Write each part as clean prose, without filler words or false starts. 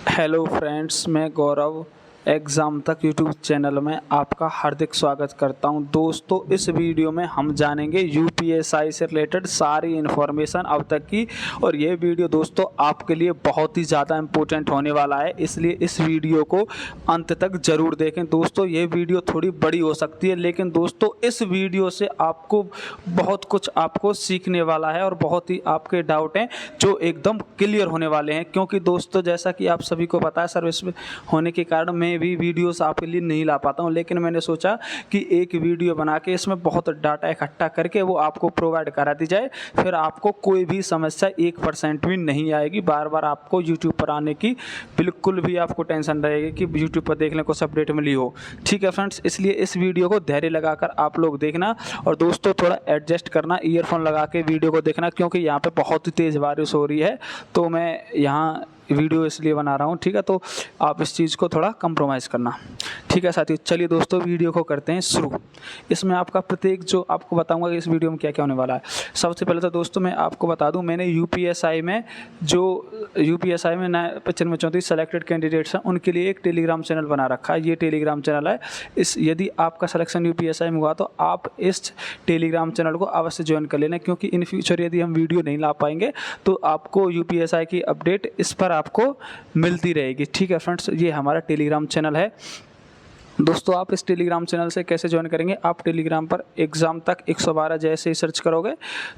Hello friends, मैं गौरव exam तक YouTube channel में आपका हार्दिक स्वागत करता हूं। दोस्तों, इस वीडियो में हम जानेंगे यूपीएसआई से रिलेटेड सारी इन्फॉर्मेशन अब तक की, और ये वीडियो दोस्तों आपके लिए बहुत ही ज़्यादा इम्पोर्टेंट होने वाला है, इसलिए इस वीडियो को अंत तक ज़रूर देखें। दोस्तों, ये वीडियो थोड़ी बड़ी हो सकती है, लेकिन दोस्तों इस वीडियो से आपको बहुत कुछ आपको सीखने वाला है और बहुत ही आपके डाउट हैं जो एकदम क्लियर होने वाले हैं। क्योंकि दोस्तों, जैसा कि आप सभी को पता है, सर्विस में होने के कारण मैं भी वीडियोस आपके लिए नहीं ला पाता हूं, लेकिन मैंने सोचा कि एक वीडियो बना के इसमें बहुत डाटा इकट्ठा करके वो आपको प्रोवाइड करा दी जाए, फिर आपको कोई भी समस्या 1% भी नहीं आएगी। बार बार आपको यूट्यूब पर आने की बिल्कुल भी आपको टेंशन रहेगी कि यूट्यूब पर देखने को अपडेट मिली हो। ठीक है फ्रेंड्स, इसलिए इस वीडियो को धैर्य लगाकर आप लोग देखना, और दोस्तों थोड़ा एडजस्ट करना, ईयरफोन लगा के वीडियो को देखना, क्योंकि यहाँ पे बहुत ही तेज़ बारिश हो रही है, तो मैं यहाँ वीडियो इसलिए बना रहा हूँ। ठीक है, तो आप इस चीज़ को थोड़ा कंप्रोमाइज़ करना। ठीक है साथियों, चलिए दोस्तों वीडियो को करते हैं शुरू। इसमें आपका प्रत्येक जो आपको बताऊंगा कि इस वीडियो में क्या क्या होने वाला है। सबसे पहले तो दोस्तों मैं आपको बता दूं, मैंने यूपीएसआई में 9534 सेलेक्टेड कैंडिडेट्स हैं, उनके लिए एक टेलीग्राम चैनल बना रखा है। ये टेलीग्राम चैनल है, यदि आपका सिलेक्शन यूपीएसआई में हुआ तो आप इस टेलीग्राम चैनल को अवश्य ज्वाइन कर लेना, क्योंकि इन फ्यूचर यदि हम वीडियो नहीं ला पाएंगे तो आपको यूपीएसआई की अपडेट इस पर आपको मिलती रहेगी। ठीक है फ्रेंड्स, ये हमारा टेलीग्राम चैनल है। दोस्तों, आप इस टेलीग्राम चैनल से कैसे ज्वाइन करेंगे, आप टेलीग्राम पर एग्ज़ाम तक 112 जैसे ही सर्च करोगे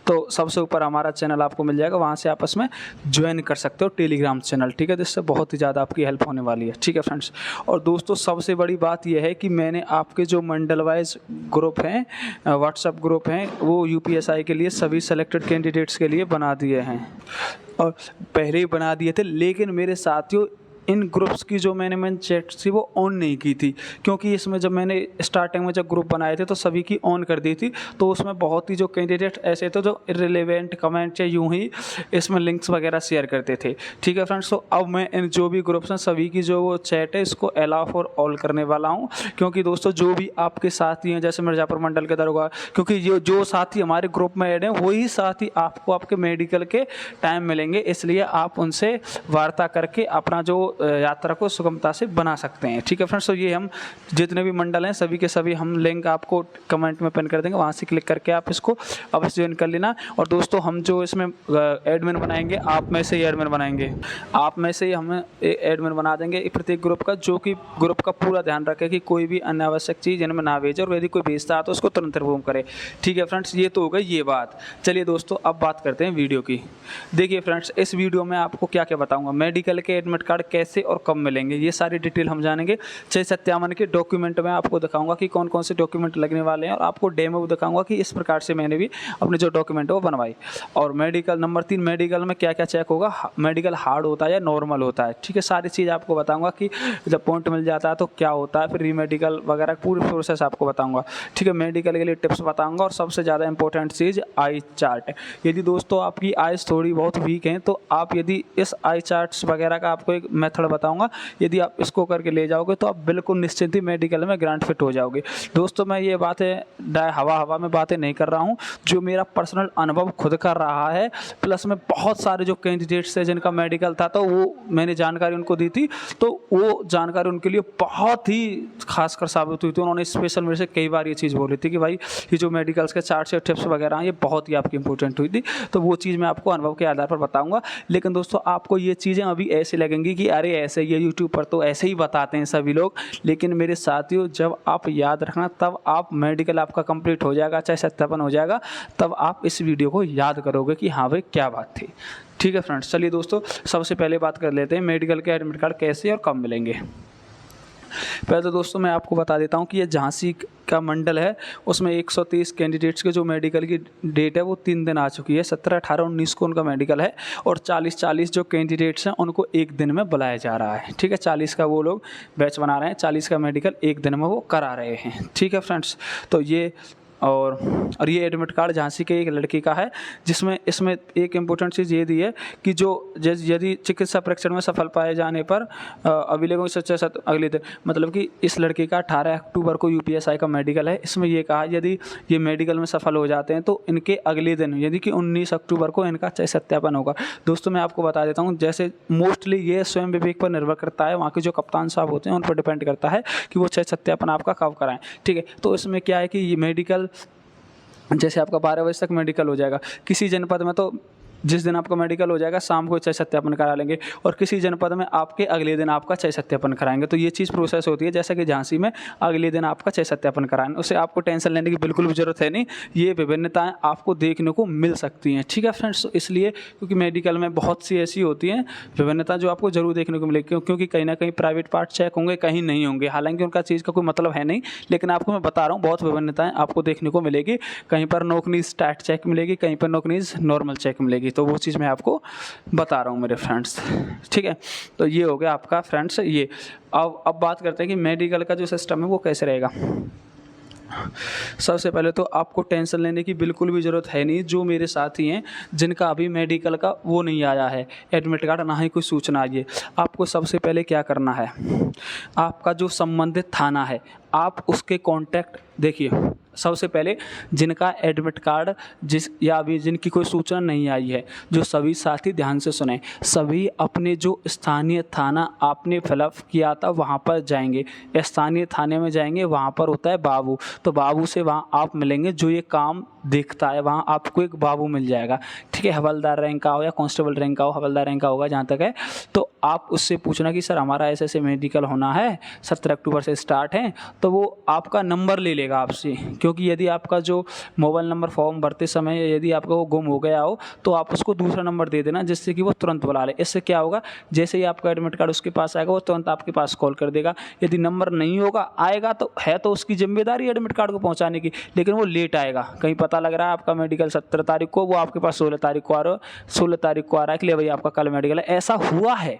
तो सबसे ऊपर हमारा चैनल आपको मिल जाएगा, वहाँ से आपस में ज्वाइन कर सकते हो टेलीग्राम चैनल। ठीक है, जिससे बहुत ही ज़्यादा आपकी हेल्प होने वाली है। ठीक है फ्रेंड्स, और दोस्तों सबसे बड़ी बात यह है कि मैंने आपके जो मंडल वाइज ग्रुप हैं, व्हाट्सएप ग्रुप हैं, वो यूपीएसआई के लिए सभी सेलेक्टेड कैंडिडेट्स के लिए बना दिए हैं, और पहले ही बना दिए थे, लेकिन मेरे साथियों इन ग्रुप्स की जो मैंने चैट थी वो ऑन नहीं की थी, क्योंकि इसमें जब मैंने स्टार्टिंग में जब ग्रुप बनाए थे तो सभी की ऑन कर दी थी, तो उसमें बहुत ही जो कैंडिडेट ऐसे थे जो इर्रिलेवेंट कमेंट या यूं ही इसमें लिंक्स वगैरह शेयर करते थे। ठीक है फ्रेंड्स, तो अब मैं इन जो भी ग्रुप्स हैं सभी की जो वो चैट है इसको अलाउ फॉर ऑल करने वाला हूँ, क्योंकि दोस्तों जो भी आपके साथी हैं, जैसे मिर्ज़ापुर मंडल के दरोगा, क्योंकि ये जो साथी हमारे ग्रुप में ऐड हैं वही साथी आपको आपके मेडिकल के टाइम मिलेंगे, इसलिए आप उनसे वार्ता करके अपना जो यात्रा को सुगमता से बना सकते हैं। ठीक है फ्रेंड्स, तो ये हम जितने भी मंडल हैं सभी के सभी हम लिंक आपको कमेंट में पिन कर देंगे, वहाँ से क्लिक करके आप इसको अवश्य ज्वाइन कर लेना। और दोस्तों हम जो इसमें एडमिन बनाएंगे, आप में से ही एडमिन बनाएंगे, आप में से ही हम एडमिन बना देंगे प्रत्येक ग्रुप का, जो कि ग्रुप का पूरा ध्यान रखे कि कोई भी अनावश्यक चीज़ इनमें ना भेजे, और यदि कोई भेजता है तो उसको तुरंत रिमूव करे। ठीक है फ्रेंड्स, ये तो हो गई ये बात। चलिए दोस्तों अब बात करते हैं वीडियो की। देखिए फ्रेंड्स, इस वीडियो में आपको क्या क्या बताऊँगा, मेडिकल के एडमिट कार्ड कैसे और कब मिलेंगे, ये सारी डिटेल हम जानेंगे। 657 के डॉक्यूमेंट में आपको दिखाऊंगा कि कौन कौन से डॉक्यूमेंट लगने वाले हैं, और आपको डेमो भी दिखाऊंगा कि इस प्रकार से मैंने भी अपने जो डॉक्यूमेंट है वो बनवाई। और मेडिकल नंबर 3, मेडिकल में क्या क्या चेक होगा, मेडिकल हार्ड होता है या नॉर्मल होता है। ठीक है, सारी चीज़ आपको बताऊँगा कि जब पॉइंट मिल जाता है तो क्या होता है, फिर रीमेडिकल वगैरह पूरी प्रोसेस आपको बताऊँगा। ठीक है, मेडिकल के लिए टिप्स बताऊँगा, और सबसे ज़्यादा इंपॉर्टेंट चीज़ आई चार्ट। यदि दोस्तों आपकी आइज़ थोड़ी बहुत वीक हैं तो आप यदि इस आई चार्ट्स वगैरह का आपको एक मेथड बताऊँगा, यदि आप इसको करके ले जाओगे तो आप बिल्कुल निश्चिंत ही मेडिकल में ग्रांट फिट हो जाओगे। दोस्तों मैं ये बातें हवा में बातें नहीं कर रहा हूँ, जो मेरा पर्सनल अनुभव खुद कर रहा है, प्लस में बहुत सारे जो कैंडिडेट्स हैं जिनका मेडिकल था तो वो मैंने जानकारी उनको दी थी, तो वो जानकारी उनके लिए बहुत ही खासकर साबित हुई थी। उन्होंने स्पेशल मेरे से कई बार ये चीज़ बोली थी कि भाई ये जो मेडिकल्स के चार्ट्स या टिप्स वगैरह हैं ये बहुत ही आपकी इंपॉर्टेंट हुई थी, तो वो चीज़ मैं आपको अनुभव के आधार पर बताऊँगा। लेकिन दोस्तों आपको ये चीज़ें अभी ऐसे लगेंगी कि अरे ऐसे ये यूट्यूब पर तो ऐसे ही बताते हैं सभी लोग, लेकिन मेरे साथियों जब आप याद रखना, तब आप मेडिकल आपका कंप्लीट हो जाएगा, चाहे 57 हो जाएगा, तब आप इस वीडियो को याद करोगे कि हाँ भाई क्या बात थी। ठीक है फ्रेंड्स, चलिए दोस्तों सबसे पहले बात कर लेते हैं मेडिकल के एडमिट कार्ड कैसे और कब मिलेंगे। पहले तो दोस्तों मैं आपको बता देता हूँ कि ये झांसी का मंडल है, उसमें 130 कैंडिडेट्स के जो मेडिकल की डेट है वो 3 दिन आ चुकी है। 17, 18, 19 को उनका मेडिकल है, और 40 जो कैंडिडेट्स हैं उनको एक दिन में बुलाया जा रहा है। ठीक है, 40 का वो लोग बैच बना रहे हैं, 40 का मेडिकल एक दिन में वो करा रहे हैं। ठीक है फ्रेंड्स, तो ये और ये एडमिट कार्ड झांसी के एक लड़की का है, जिसमें इसमें एक इम्पोर्टेंट चीज़ ये दी है कि जो यदि चिकित्सा परीक्षण में सफल पाए जाने पर अभिलेखों से अगले दिन, मतलब कि इस लड़की का 18 अक्टूबर को यूपीएसआई का मेडिकल है। इसमें ये कहा यदि ये मेडिकल में सफल हो जाते हैं तो इनके अगले दिन यानी कि 19 अक्टूबर को इनका चय सत्यापन होगा। दोस्तों मैं आपको बता देता हूँ, जैसे मोस्टली ये स्वयं विवेक पर निर्भर करता है, वहाँ के जो कप्तान साहब होते हैं उन पर डिपेंड करता है कि वो चय सत्यापन आपका कब कराएं। ठीक है, तो इसमें क्या है कि ये मेडिकल जैसे आपका 12 बजे तक मेडिकल हो जाएगा किसी जनपद में, तो जिस दिन आपका मेडिकल हो जाएगा शाम को चय सत्यापन करा लेंगे, और किसी जनपद में आपके अगले दिन आपका चय सत्यापन कराएंगे। तो ये चीज़ प्रोसेस होती है, जैसा कि झांसी में अगले दिन आपका चय सत्यापन कराएंगे, उससे आपको टेंशन लेने की बिल्कुल भी जरूरत है नहीं। ये विभिन्नताएं आपको देखने को मिल सकती हैं। ठीक है फ्रेंड्स, तो इसलिए क्योंकि मेडिकल में बहुत सी ऐसी होती हैं विभिन्नता जो आपको जरूर देखने को मिलेगी, क्योंकि कहीं ना कहीं प्राइवेट पार्ट चेक होंगे, कहीं नहीं होंगे, हालांकि उनका चीज़ का कोई मतलब है नहीं, लेकिन आपको मैं बता रहा हूँ बहुत विभिन्नताएं आपको देखने को मिलेगी। कहीं पर नोकनीज स्टैट चेक मिलेगी, कहीं पर नोकनीज नॉर्मल चेक मिलेगी, तो वो चीज़ मैं आपको बता रहा हूँ मेरे फ्रेंड्स। ठीक है, तो ये हो गया आपका फ्रेंड्स ये। अब बात करते हैं कि मेडिकल का जो सिस्टम है वो कैसे रहेगा। सबसे पहले तो आपको टेंशन लेने की बिल्कुल भी ज़रूरत है नहीं। जो मेरे साथी हैं जिनका अभी मेडिकल का वो नहीं आया है एडमिट कार्ड, ना ही कोई सूचना आई है, आपको सबसे पहले क्या करना है, आपका जो संबंधित थाना है आप उसके कांटेक्ट देखिए। सबसे पहले जिनका एडमिट कार्ड या अभी जिनकी कोई सूचना नहीं आई है, जो सभी साथी ध्यान से सुने, सभी अपने जो स्थानीय थाना आपने फिलअप किया था वहाँ पर जाएंगे। स्थानीय थाने में जाएंगे, वहाँ पर होता है बाबू, तो बाबू से वहाँ आप मिलेंगे, जो ये काम देखता है वहाँ आपको एक बाबू मिल जाएगा। ठीक है, हवलदार रैंक का हो या कांस्टेबल रैंक का हो, हवलदार रैंक का होगा जहाँ तक है, तो आप उससे पूछना कि सर हमारा ऐसे ऐसे मेडिकल होना है, 17 अक्टूबर से स्टार्ट है, तो वो आपका नंबर ले लेगा आपसे। क्योंकि यदि आपका जो मोबाइल नंबर फॉर्म भरते समय यदि आपका वो गुम हो गया हो तो आप उसको दूसरा नंबर दे देना, जिससे कि वो तुरंत बुला ले। इससे क्या होगा, जैसे ही आपका एडमिट कार्ड उसके पास आएगा वो तुरंत आपके पास कॉल कर देगा। यदि नंबर नहीं होगा, आएगा तो है तो उसकी जिम्मेदारी एडमिट कार्ड को पहुँचाने की, लेकिन वो लेट आएगा। कहीं पता लग रहा है आपका मेडिकल 17 तारीख को, वो आपके पास 16 तारीख को आ रहा है, 16 तारीख को आ रहा है कि ले भाई आपका कल मेडिकल है। ऐसा हुआ है,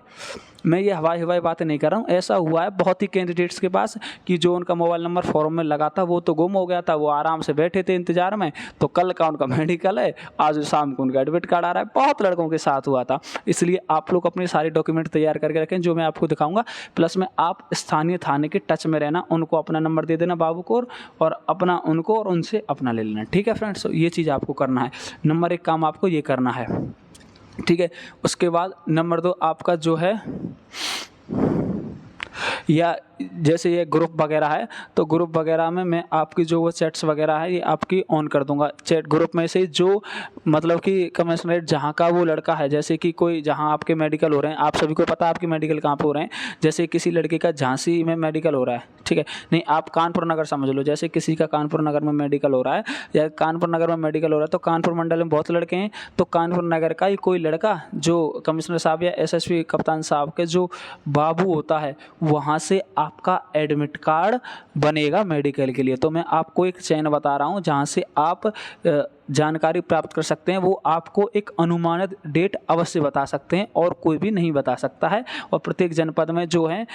मैं ये हवाई बातें नहीं कर रहा हूँ, ऐसा हुआ है बहुत ही कैंडिडेट्स के पास कि जो उनका मोबाइल नंबर फॉर्म में लगा था वो तो गुम हो गया था, वो आराम से बैठे थे इंतजार में, तो कल का उनका मेडिकल है, आज शाम को उनका एडमिट कार्ड आ रहा है। बहुत लड़कों के साथ हुआ था। इसलिए आप लोग अपने सारे डॉक्यूमेंट तैयार करके रखें जो मैं आपको दिखाऊंगा। प्लस में आप स्थानीय थाने के टच में रहना, उनको अपना नंबर दे देना बाबू को, और अपना उनको और उनसे अपना ले लेना। ठीक है फ्रेंड्स, ये चीज़ आपको करना है। नंबर 1 काम आपको ये करना है। ठीक है, उसके बाद नंबर 2 आपका जो है, या जैसे ये ग्रुप वगैरह है तो ग्रुप वगैरह में मैं आपकी जो वो चैट्स वगैरह है ये आपकी ऑन कर दूंगा। चैट ग्रुप में से जो मतलब कि कमिश्नरेट जहाँ का वो लड़का है, जैसे कि कोई जहाँ आपके मेडिकल हो रहे हैं, आप सभी को पता है आपके मेडिकल कहाँ पे हो रहे हैं। जैसे किसी लड़के का झांसी में मेडिकल हो रहा है, ठीक है, नहीं आप कानपुर नगर समझ लो, जैसे किसी का कानपुर नगर में मेडिकल हो रहा है या कानपुर नगर में मेडिकल हो रहा है, तो कानपुर मंडल में बहुत लड़के हैं, तो कानपुर नगर का ही कोई लड़का जो कमिश्नर साहब या एसएसपी कप्तान साहब के जो बाबू होता है, वहाँ से आपका एडमिट कार्ड बनेगा मेडिकल के लिए। तो मैं आपको एक चैन बता रहा हूँ जहाँ से आप जानकारी प्राप्त कर सकते हैं। वो आपको एक अनुमानित डेट अवश्य बता सकते हैं और कोई भी नहीं बता सकता है। और प्रत्येक जनपद में जो है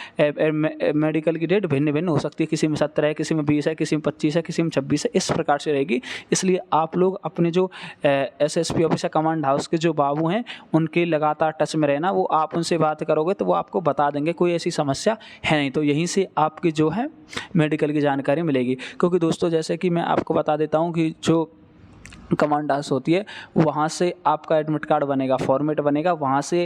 मेडिकल की डेट भिन्न भिन्न हो सकती है, किसी में 17 है, किसी में 20 है, किसी में 25 है, किसी में 26 है, इस प्रकार से रहेगी। इसलिए आप लोग अपने जो एसएसपी ऑफिस या कमांड हाउस के जो बाबू हैं उनके लगातार टच में रहना। वो आप उनसे बात करोगे तो वो आपको बता देंगे, कोई ऐसी समस्या है नहीं। तो यहीं से आपकी जो है मेडिकल की जानकारी मिलेगी। क्योंकि दोस्तों जैसे कि मैं आपको बता देता हूँ कि जो कमांड हाउस होती है वहाँ से आपका एडमिट कार्ड बनेगा, फॉर्मेट बनेगा, वहाँ से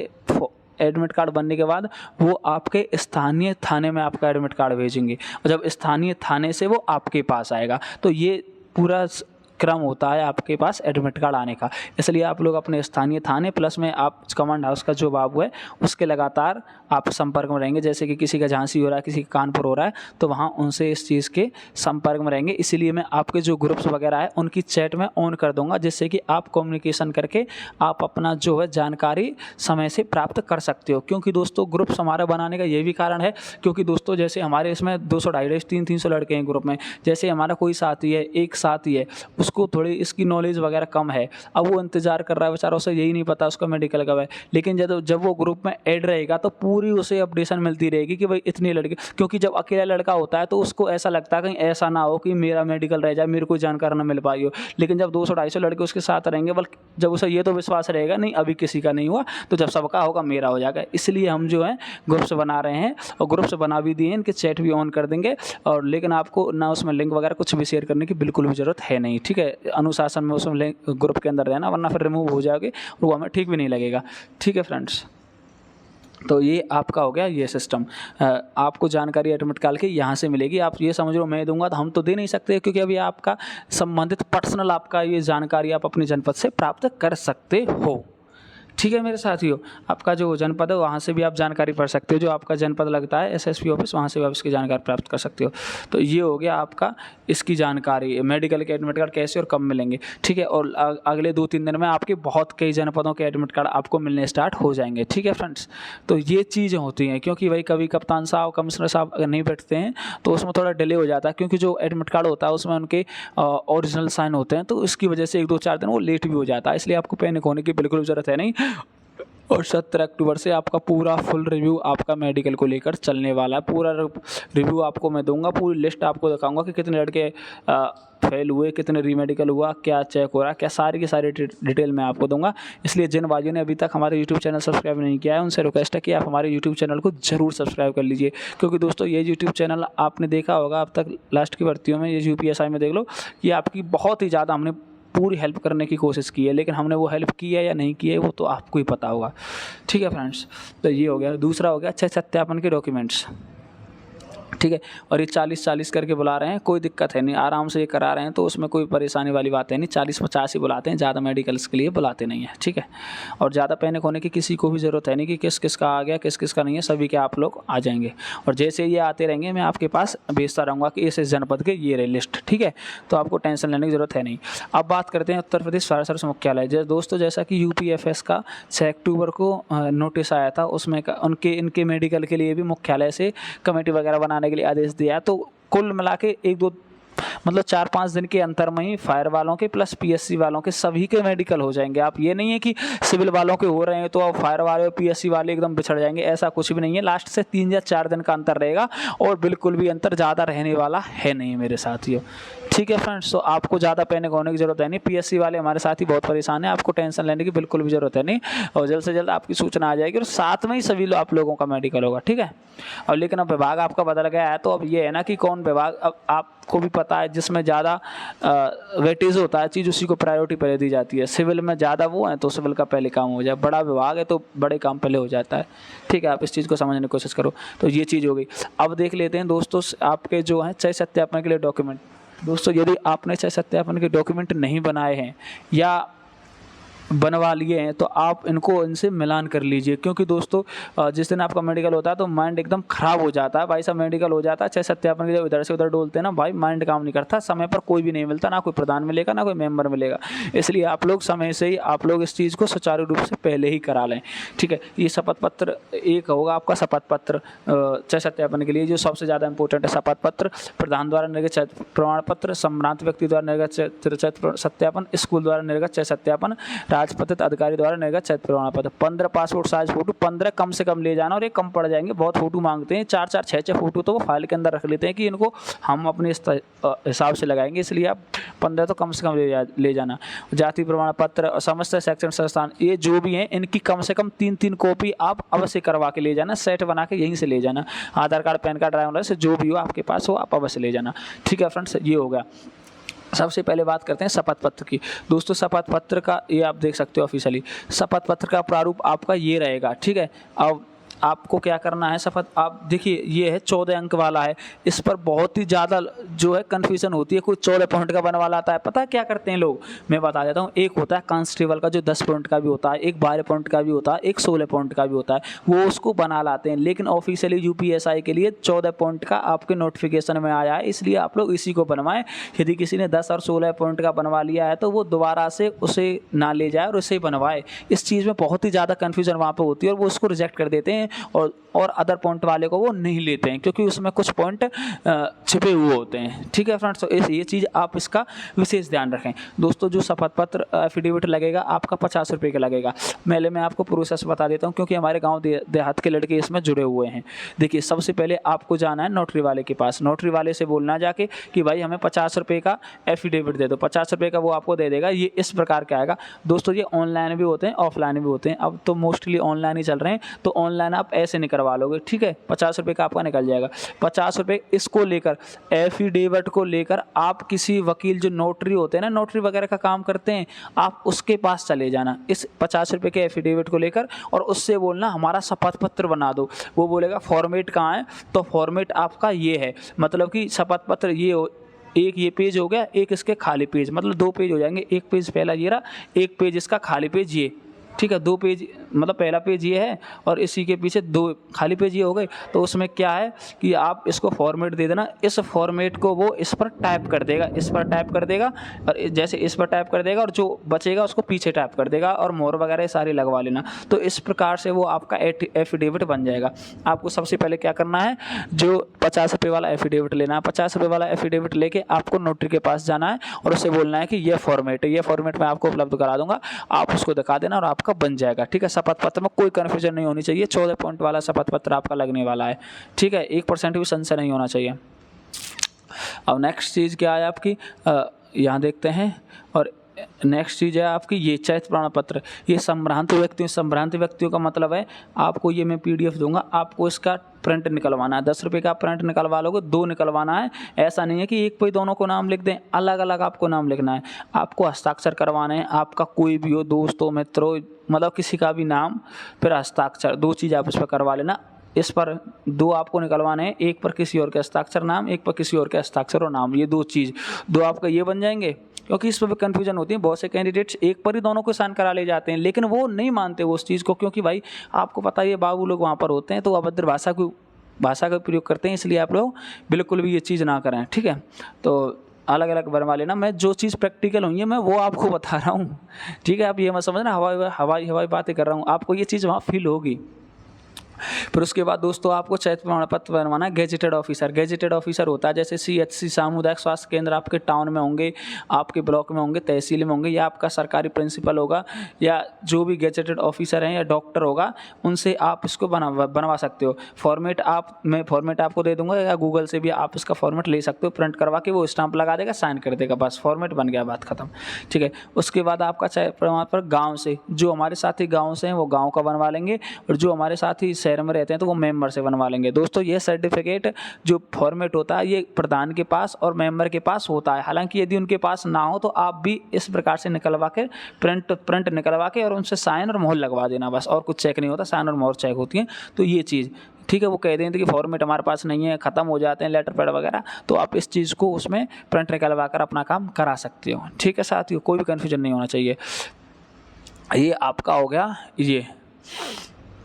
एडमिट कार्ड बनने के बाद वो आपके स्थानीय थाने में आपका एडमिट कार्ड भेजेंगे और जब स्थानीय थाने से वो आपके पास आएगा। तो ये पूरा क्रम होता है आपके पास एडमिट कार्ड आने का। इसलिए आप लोग अपने स्थानीय थाने प्लस में आप कमांड हाउस का जो बाबू है उसके लगातार आप संपर्क में रहेंगे। जैसे कि किसी का झांसी हो रहा है, किसी का कानपुर हो रहा है, तो वहाँ उनसे इस चीज़ के संपर्क में रहेंगे। इसीलिए मैं आपके जो ग्रुप्स वगैरह है उनकी चैट में ऑन कर दूंगा, जिससे कि आप कम्युनिकेशन करके आप अपना जो है जानकारी समय से प्राप्त कर सकते हो। क्योंकि दोस्तों ग्रुप्स हमारा बनाने का ये भी कारण है क्योंकि दोस्तों जैसे हमारे इसमें 200, 250, 300 लड़के हैं ग्रुप में। जैसे हमारा कोई साथी है, एक साथी है, उसको उसको थोड़ी इसकी नॉलेज वगैरह कम है, अब वो इंतजार कर रहा है बेचारा, उसे यही नहीं पता उसका मेडिकल कब है। लेकिन जब वो ग्रुप में ऐड रहेगा तो पूरी उसे अपडेशन मिलती रहेगी कि भाई इतने लड़के, क्योंकि जब अकेला लड़का होता है तो उसको ऐसा लगता है कहीं ऐसा ना हो कि मेरा मेडिकल रह जाए, मेरे को जानकारी ना मिल पाई हो। लेकिन जब 200-250 लड़के उसके साथ रहेंगे, बल्कि जब उसे ये तो विश्वास रहेगा नहीं अभी किसी का नहीं हुआ, तो जब सबका होगा मेरा हो जाएगा। इसलिए हम जो है ग्रुप्स बना रहे हैं, और ग्रुप्स बना भी दिए हैं, इनके चैट भी ऑन कर देंगे। और लेकिन आपको ना उसमें लिंक वगैरह कुछ भी शेयर करने की बिल्कुल भी ज़रूरत है नहीं, ठीक है। अनुशासन में उसमें लिंक ग्रुप के अंदर रहना, वरना फिर रिमूव हो जाओगे और वो हमें ठीक भी नहीं लगेगा, ठीक है फ्रेंड्स। तो ये आपका हो गया ये सिस्टम। आपको जानकारी एडमिट कार्ड की यहाँ से मिलेगी। आप ये समझ लो मैं दूंगा तो हम तो दे नहीं सकते, क्योंकि अभी आपका संबंधित पर्सनल आपका ये जानकारी आप अपने जनपद से प्राप्त कर सकते हो, ठीक है मेरे साथियों। आपका जो जनपद है वहाँ से भी आप जानकारी पढ़ सकते हो, जो आपका जनपद लगता है एसएसपी ऑफिस, वहाँ से भी आप इसकी जानकारी प्राप्त कर सकते हो। तो ये हो गया आपका इसकी जानकारी, मेडिकल के एडमिट कार्ड कैसे और कब मिलेंगे, ठीक है। और अगले 2-3 दिन में आपके बहुत कई जनपदों के एडमिट कार्ड आपको मिलने स्टार्ट हो जाएंगे, ठीक है फ्रेंड्स। तो ये चीज़ें होती हैं, क्योंकि भाई कभी कप्तान साहब कमिश्नर साहब अगर नहीं बैठते हैं तो उसमें थोड़ा डिले हो जाता है, क्योंकि जो एडमिट कार्ड होता है उसमें उनके ओरिजिनल साइन होते हैं, तो इसकी वजह से 1-2-4 दिन वो लेट भी हो जाता है। इसलिए आपको पैनिक होने की बिल्कुल ज़रूरत है नहीं। और 17 अक्टूबर से आपका पूरा फुल रिव्यू आपका मेडिकल को लेकर चलने वाला है। पूरा रिव्यू आपको मैं दूंगा, पूरी लिस्ट आपको दिखाऊंगा कि कितने लड़के फेल हुए, कितने रीमेडिकल हुआ, क्या चेक हो रहा, क्या सारी की सारी डिटेल मैं आपको दूंगा। इसलिए जिन भाइयों ने अभी तक हमारे यूट्यूब चैनल सब्सक्राइब नहीं किया है उनसे रिक्वेस्ट है कि आप हमारे यूट्यूब चैनल को जरूर सब्सक्राइब कर लीजिए, क्योंकि दोस्तों ये यूट्यूब चैनल आपने देखा होगा अब तक लास्ट की भर्तियों में, ये यूपीएसआई में देख लो कि आपकी बहुत ही ज़्यादा हमने पूरी हेल्प करने की कोशिश की है, लेकिन हमने वो हेल्प की है या नहीं की है वो तो आपको ही पता होगा, ठीक है फ्रेंड्स। तो ये हो गया। दूसरा हो गया 6 सत्यापन के डॉक्यूमेंट्स, ठीक है। और ये 40-40 करके बुला रहे हैं, कोई दिक्कत है नहीं, आराम से ये करा रहे हैं, तो उसमें कोई परेशानी वाली बात है नहीं। 40-50 ही बुलाते हैं, ज़्यादा मेडिकल्स के लिए बुलाते नहीं है, ठीक है। और ज़्यादा पैनिक होने की किसी को भी ज़रूरत है नहीं कि किस किस का आ गया किस किस का नहीं है, सभी के आप लोग आ जाएंगे। और जैसे ये आते रहेंगे मैं आपके पास भेजता रहूँगा कि इस जनपद के ये रहे लिस्ट, ठीक है। तो आपको टेंशन लेने की ज़रूरत है नहीं। अब बात करते हैं उत्तर प्रदेश फायर सर्विस मुख्यालय। दोस्तों जैसा कि यूपीएफएस का 6 अक्टूबर को नोटिस आया था, उसमें इनके मेडिकल के लिए भी मुख्यालय से कमेटी वगैरह बनाने के लिए आदेश दिया। तो कुल मिला के 1-2 मतलब 4-5 दिन के अंतर में ही फायर वालों के प्लस पीएससी वालों के सभी के मेडिकल हो जाएंगे। आप ये नहीं है कि सिविल वालों के हो रहे हैं तो अब फायर वाले और पीएससी वाले एकदम बिछड़ जाएंगे, ऐसा कुछ भी नहीं है। लास्ट से 3 या 4 दिन का अंतर रहेगा, और बिल्कुल भी अंतर ज़्यादा रहने वाला है नहीं मेरे साथियों, ठीक है फ्रेंड्स। तो आपको ज़्यादा पैनिक होने की जरूरत है नहीं। पीएससी वाले हमारे साथ ही बहुत परेशान है, आपको टेंशन लेने की बिल्कुल भी जरूरत है नहीं। और जल्द से जल्द आपकी सूचना आ जाएगी और साथ में ही सभी आप लोगों का मेडिकल होगा, ठीक है। और लेकिन अब विभाग आपका बदल गया है, तो अब ये है ना कि कौन विभाग, अब आपको भी पता है जिसमें ज़्यादा वेटेज होता है चीज़ उसी को प्रायोरिटी पहले दी जाती है। सिविल में ज़्यादा वो है तो सिविल का पहले काम हो जाए, बड़ा विभाग है तो बड़े काम पहले हो जाता है, ठीक है। आप इस चीज़ को समझने की कोशिश करो। तो ये चीज़ हो गई। अब देख लेते हैं दोस्तों आपके जो हैं 6 सत्यापन के लिए डॉक्यूमेंट। दोस्तों यदि आपने 6 सत्यापन के डॉक्यूमेंट नहीं बनाए हैं या बनवा लिए हैं तो आप इनसे मिलान कर लीजिए, क्योंकि दोस्तों जिस दिन आपका मेडिकल होता है तो माइंड एकदम ख़राब हो जाता है। भाई साहब मेडिकल हो जाता है 6 सत्यापन के जब इधर से उधर डोलते हैं ना भाई, माइंड काम नहीं करता, समय पर कोई भी नहीं मिलता, ना कोई प्रधान मिलेगा ना कोई मेंबर मिलेगा। इसलिए आप लोग समय से ही आप लोग इस चीज़ को सुचारू रूप से पहले ही करा लें, ठीक है। ये शपथ पत्र एक होगा आपका, शपथ पत्र 6 सत्यापन के लिए जो सबसे ज़्यादा इंपॉर्टेंट है। शपथ पत्र, प्रधान द्वारा निर्गत चयन प्रमाण पत्र, सम्भ्रांत व्यक्ति द्वारा निर्गत सत्यापन, स्कूल द्वारा निर्गत चयन सत्यापन, राजपत्रित अधिकारी द्वारा निर्गत चयन प्रमाण पत्र, 15 पासपोर्ट साइज फोटो, 15 कम से कम ले जाना। और ये कम पड़ जाएंगे, बहुत फोटो मांगते हैं, 4-4, 6-6 फोटो तो वो फाइल के अंदर रख लेते हैं कि इनको हम अपने हिसाब से लगाएंगे, इसलिए आप 15 तो कम से कम ले जाना। जाति प्रमाण पत्र, समस्त शैक्षणिक संस्थान ये जो भी हैं इनकी कम से कम 3-3 कॉपी आप अवश्य करवा के ले जाना, सेट बना के यहीं से ले जाना। Aadhaar card, PAN card, driving licence जो भी हो आपके पास हो आप अवश्य ले जाना, ठीक है फ्रेंड्स। ये होगा। सबसे पहले बात करते हैं शपथ पत्र की। दोस्तों शपथ पत्र का ये आप देख सकते हो ऑफिशियली, शपथ पत्र का प्रारूप आपका ये रहेगा, ठीक है। अब आपको क्या करना है, शपथ आप देखिए ये है 14 अंक वाला है, इस पर बहुत ही ज़्यादा जो है कन्फ्यूजन होती है। कोई 14 पॉइंट का बनवा लाता है, पता है क्या करते हैं लोग, मैं बता देता हूँ। एक होता है कांस्टेबल का जो 10 पॉइंट का भी होता है, एक 12 पॉइंट का भी होता है, एक 16 पॉइंट का भी होता है, वो उसको बना लाते हैं। लेकिन ऑफिशियली यूपीएसआई के लिए 14 पॉइंट का आपके नोटिफिकेशन में आया है, इसलिए आप लोग इसी को बनवाएं। यदि किसी ने 10 और 16 पॉइंट का बनवा लिया है तो वो दोबारा से उसे ना ले जाए और उसे बनवाए। इस चीज़ में बहुत ही ज़्यादा कन्फ्यूजन वहाँ पर होती है और वो उसको रिजेक्ट कर देते हैं। हैं और अदर पॉइंट वाले को वो नहीं लेते हैं, क्योंकि उसमें कुछ पॉइंट छिपे हुए होते हैं। ठीक है फ्रेंड्स, तो ये चीज़ आप इसका विशेष ध्यान रखें। दोस्तों जो शपथ पत्र एफिडेविट लगेगा आपका 50 रुपये का लगेगा। पहले मैं आपको प्रोसेस बता देता हूँ, क्योंकि हमारे गाँव देहात के लड़के इसमें जुड़े हुए हैं। देखिए, सबसे पहले आपको जाना है नोटरी वाले के पास। नोटरी वाले से बोलना जाके कि भाई हमें 50 रुपये का एफिडेविट दे दो। 50 रुपये का वो आपको दे देगा। ये इस प्रकार का आएगा। दोस्तों ये ऑनलाइन भी होते हैं, ऑफलाइन भी होते हैं। अब तो मोस्टली ऑनलाइन ही चल रहे हैं, तो ऑनलाइन आप ऐसे नहीं करवा लोगे। ठीक है, 50 रुपये का आपका निकल जाएगा। 50 रुपये इसको लेकर, एफिडेविट को लेकर आप किसी वकील, जो नोटरी होते हैं ना, नोटरी वगैरह का काम करते हैं, आप उसके पास चले जाना इस 50 रुपये के एफिडेविट को लेकर, और उससे बोलना हमारा शपथ पत्र बना दो। वो बोलेगा फॉर्मेट कहाँ है, तो फॉर्मेट आपका ये है, मतलब कि शपथ पत्र ये एक ये पेज हो गया, एक इसके खाली पेज, मतलब 2 पेज हो जाएंगे। एक पेज पहला ये रहा, एक पेज इसका खाली पेज ये। ठीक है, 2 पेज, मतलब पहला पेज ये है और इसी के पीछे 2 खाली पेज ये हो गए। तो उसमें क्या है कि आप इसको फॉर्मेट दे देना। इस फॉर्मेट को वो इस पर टाइप कर देगा, इस पर टाइप कर देगा, और जैसे इस पर टाइप कर देगा और जो बचेगा उसको पीछे टाइप कर देगा, और मोहर वगैरह सारी लगवा लेना। तो इस प्रकार से वो आपका एफिडेविट बन जाएगा। आपको सबसे पहले क्या करना है, जो 50 रुपये वाला एफिडेविट लेना है। 50 रुपये वाला एफिडेविट लेके आपको नोटरी के पास जाना है और उससे बोलना है कि ये फॉर्मेट है, ये फॉर्मेट मैं आपको उपलब्ध करा दूंगा, आप उसको दिखा देना और आपका बन जाएगा। ठीक है, शपथ पत्र में कोई कन्फ्यूजन नहीं होनी चाहिए। 14 पॉइंट वाला शपथ पत्र आपका लगने वाला है। ठीक है, 1% भी संशय नहीं होना चाहिए। अब नेक्स्ट चीज़ क्या है आपकी, यहाँ देखते हैं। और नेक्स्ट चीज़ है आपकी ये चरित्र प्रमाण पत्र। ये संभ्रांत व्यक्तियों का मतलब है, आपको ये मैं PDF दूंगा, आपको इसका प्रिंट निकलवाना है। 10 रुपये का प्रिंट निकलवा लोगे, 2 निकलवाना है। ऐसा नहीं है कि एक पे दोनों को नाम लिख दें, अलग अलग आपको नाम लिखना है। आपको हस्ताक्षर करवाने हैं, आपका कोई भी हो, दोस्त हो, मित्र हो, मतलब किसी का भी नाम, फिर हस्ताक्षर, 2 चीज़ आप इस पर करवा लेना। इस पर 2 आपको निकलवाने हैं, एक पर किसी और के हस्ताक्षर नाम, एक पर किसी और के हस्ताक्षर और नाम। ये 2 चीज़, 2 आपका ये बन जाएंगे। क्योंकि इस पर भी कन्फ्यूजन होती है, बहुत से कैंडिडेट्स एक पर ही दोनों को साइन करा ले जाते हैं, लेकिन वो नहीं मानते वो उस चीज़ को, क्योंकि भाई आपको पता है ये बाबू लोग वहाँ पर होते हैं, तो अभद्र भाषा का प्रयोग करते हैं। इसलिए आप लोग बिल्कुल भी ये चीज़ ना करें। ठीक है, तो अलग अलग बनवा लेना। मैं जो चीज़ प्रैक्टिकल हुई है मैं वो आपको बता रहा हूँ। ठीक है, आप ये मत समझना हवाई बातें कर रहा हूँ, आपको ये चीज़ वहाँ फील होगी। फिर उसके बाद दोस्तों आपको चयनित प्रमाण पत्र बनवाना है गेजेटेड ऑफिसर। गेजेटेड ऑफिसर होता है जैसे CHC सामुदायिक स्वास्थ्य केंद्र आपके टाउन में होंगे, आपके ब्लॉक में होंगे, तहसील में होंगे, या आपका सरकारी प्रिंसिपल होगा, या जो भी गेजेटेड ऑफिसर हैं या डॉक्टर होगा, उनसे आप इसको बनवा सकते हो। मैं फॉर्मेट आपको दे दूंगा, या गूगल से भी आप इसका फॉर्मेट ले सकते हो, प्रिंट करवा के वो स्टाम्प लगा देगा, साइन कर देगा, बस फॉर्मेट बन गया, बात खत्म। ठीक है, उसके बाद आपका चयनित प्रमाण पत्र गाँव से, जो हमारे साथी गाँव से हैं वो गाँव का बनवा लेंगे, और जो हमारे साथी शहर में रहते हैं तो वो मेंबर से बनवा लेंगे। दोस्तों ये सर्टिफिकेट जो फॉर्मेट होता है ये प्रधान के पास और मेंबर के पास होता है। हालांकि यदि उनके पास ना हो तो आप भी इस प्रकार से निकलवा के प्रिंट निकलवा के और उनसे साइन और मोहर लगवा देना, बस, और कुछ चेक नहीं होता, साइन और मोहर चेक होती है। तो ये चीज़ ठीक है, वो कह देंगे कि फॉर्मेट हमारे पास नहीं है, ख़त्म हो जाते हैं लेटर पैड वगैरह, तो आप इस चीज़ को उसमें प्रिंट निकलवा कर अपना काम करा सकते हो। ठीक है साथियों, कोई भी कन्फ्यूजन नहीं होना चाहिए। ये आपका हो गया, ये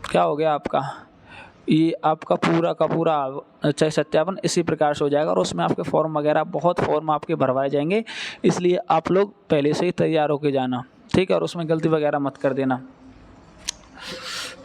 क्या हो गया आपका, ये आपका पूरा का पूरा चाहे सत्यापन इसी प्रकार से हो जाएगा, और उसमें आपके फॉर्म वगैरह बहुत फॉर्म आपके भरवाए जाएंगे, इसलिए आप लोग पहले से ही तैयार होके जाना। ठीक है, और उसमें गलती वगैरह मत कर देना।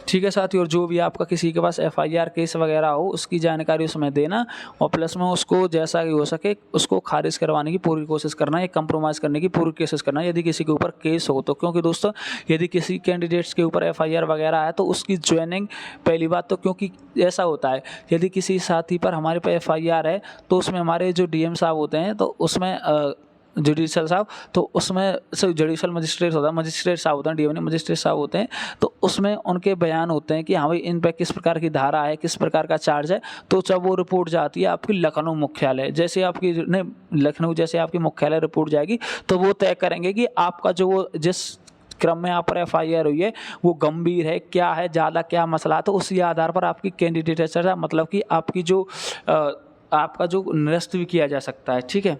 ठीक है साथियों, और जो भी आपका किसी के पास FIR केस वगैरह हो उसकी जानकारी उसमें देना, और प्लस में उसको जैसा कि हो सके उसको खारिज करवाने की पूरी कोशिश करना है, कंप्रोमाइज़ करने की पूरी कोशिश करना है यदि किसी के ऊपर केस हो तो। क्योंकि दोस्तों यदि किसी कैंडिडेट्स के ऊपर FIR वगैरह है तो उसकी ज्वाइनिंग, पहली बात तो क्योंकि ऐसा होता है यदि किसी साथी पर हमारे पे FIR है तो उसमें हमारे जो DM साहब होते हैं तो उसमें जुडिशल साहब, तो उसमें जुडिशल मजिस्ट्रेट होता है, मजिस्ट्रेट साहब होते हैं, DM नहीं मजिस्ट्रेट साहब होते हैं, तो उसमें उनके बयान होते हैं कि हाँ भाई इन पर किस प्रकार की धारा है, किस प्रकार का चार्ज है। तो जब वो रिपोर्ट जाती है आपकी लखनऊ मुख्यालय, जैसे आपकी लखनऊ जैसे आपकी मुख्यालय रिपोर्ट जाएगी तो वो तय करेंगे कि आपका जो वो जिस क्रम में आप पर FIR हुई है वो गंभीर है, क्या है, ज़्यादा क्या मसला, तो उसी आधार पर आपकी कैंडिडेचर, मतलब कि आपकी जो आपका जो निरस्त भी किया जा सकता है। ठीक है,